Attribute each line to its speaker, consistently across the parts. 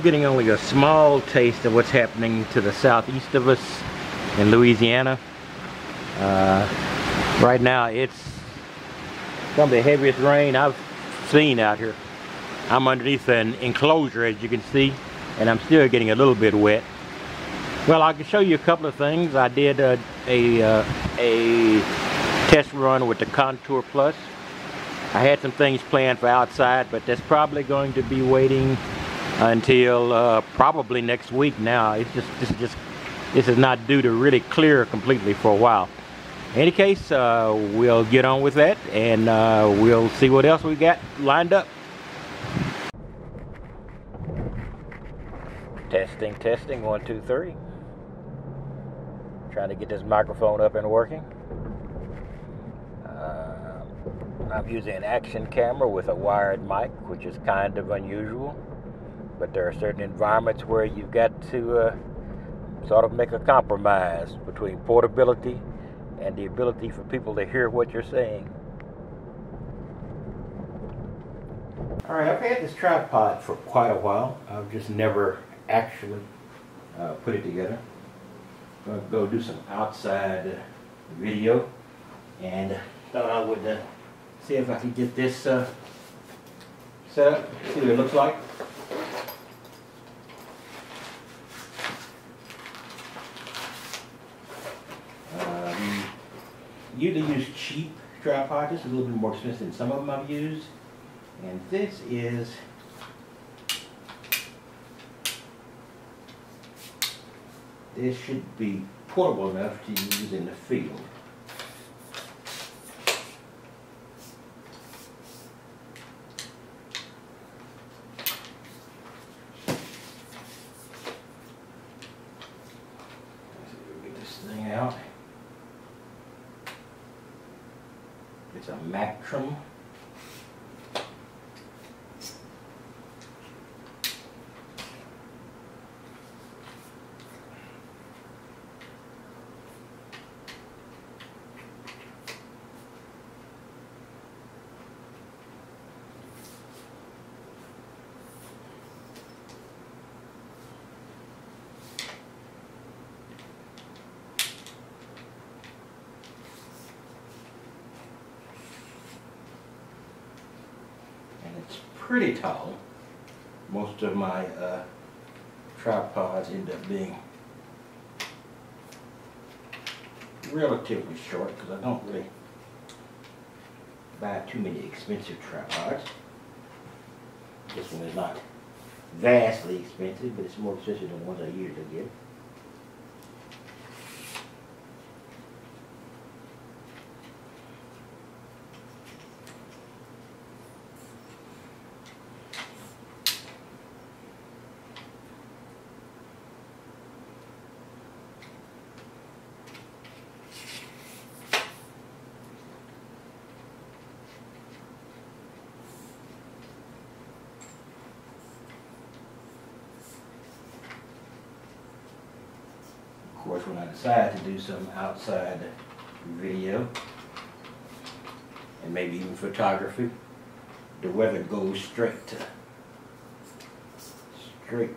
Speaker 1: getting only a small taste of what's happening to the southeast of us in Louisiana. Right now it's some of the heaviest rain I've seen out here. I'm underneath an enclosure, as you can see, and I'm still getting a little bit wet. Well, I can show you a couple of things. I did a test run with the Contour Plus. I had some things planned for outside, but that's probably going to be waiting until probably next week now. This is not due to really clear completely for a while. In any case, we'll get on with that, and we'll see what else we got lined up. Testing, testing, 1, 2, 3. Trying to get this microphone up and working. I'm using an action camera with a wired mic, which is kind of unusual, but there are certain environments where you've got to sort of make a compromise between portability and the ability for people to hear what you're saying. Alright, I've had this tripod for quite a while. I've just never actually put it together. I'm going to go do some outside video, and thought I would see if I can get this set up, see what it looks like. Usually use cheap tripods. This is a little bit more expensive than some of them I've used. And this should be portable enough to use in the field. Let's see if we can get this thing out. It's a Mactrem. It's pretty tall. Most of my tripods end up being relatively short because I don't really buy too many expensive tripods. This one is not vastly expensive, but it's more expensive than the ones I usually get. Of course, when I decide to do some outside video and maybe even photography, the weather goes straight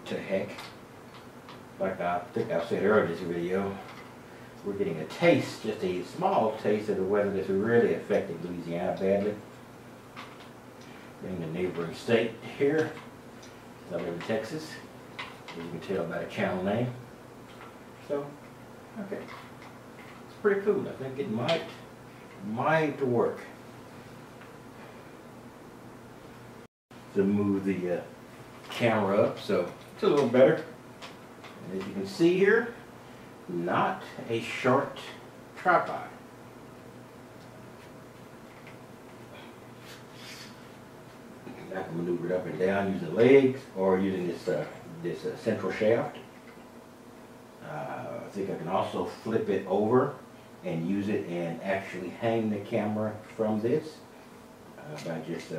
Speaker 1: to heck. Like I think I said earlier in this video, we're getting a taste, just a small taste of the weather that's really affecting Louisiana badly. In the neighboring state here, I live in Texas, as you can tell by the channel name. So, okay, it's pretty cool. I think it might work. To move the camera up so it's a little better. And as you can see here, not a short tripod. I can maneuver it up and down using legs or using this central shaft. I think I can also flip it over and use it and actually hang the camera from this by just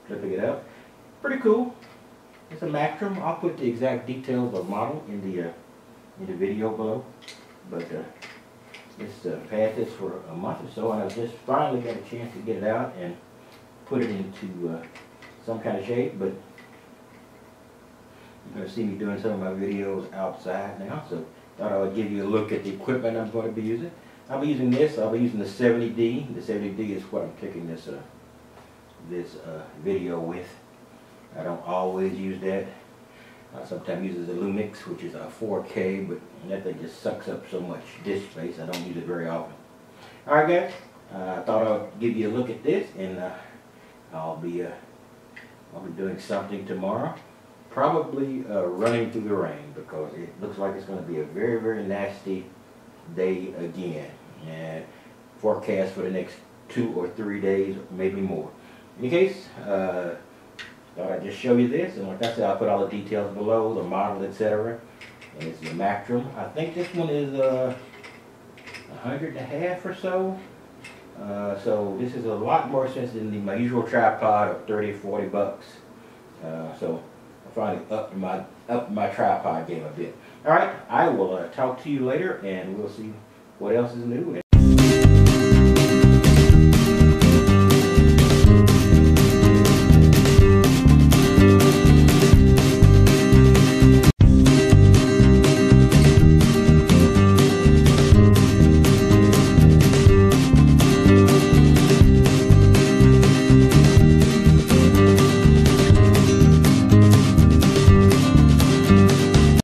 Speaker 1: flipping it up. Pretty cool. It's a Mactrem. I'll put the exact details of the model in the video below. But it's had this for a month or so, and I've just finally got a chance to get it out and put it into some kind of shape. But You're going to see me doing some of my videos outside now, so thought I would give you a look at the equipment I'm going to be using. I'll be using this. I'll be using the 70D. The 70D is what I'm kicking this video with. I don't always use that. I sometimes use the Lumix, which is a 4K, but that thing just sucks up so much disk space. I don't use it very often. Alright guys, I thought I would give you a look at this, and I'll be doing something tomorrow. Probably running through the rain, because it looks like it's going to be a very, very nasty day again. And forecast for the next 2 or 3 days, maybe more. In any case, thought I'd just show you this, and like I said, I'll put all the details below, the model, etc. And it's the Mactrem. I think this one is 100.5 or so. So this is a lot more expensive than my usual tripod of 30 or 40 bucks. So I finally upped my tripod game a bit. All right, I will talk to you later, and we'll see what else is new.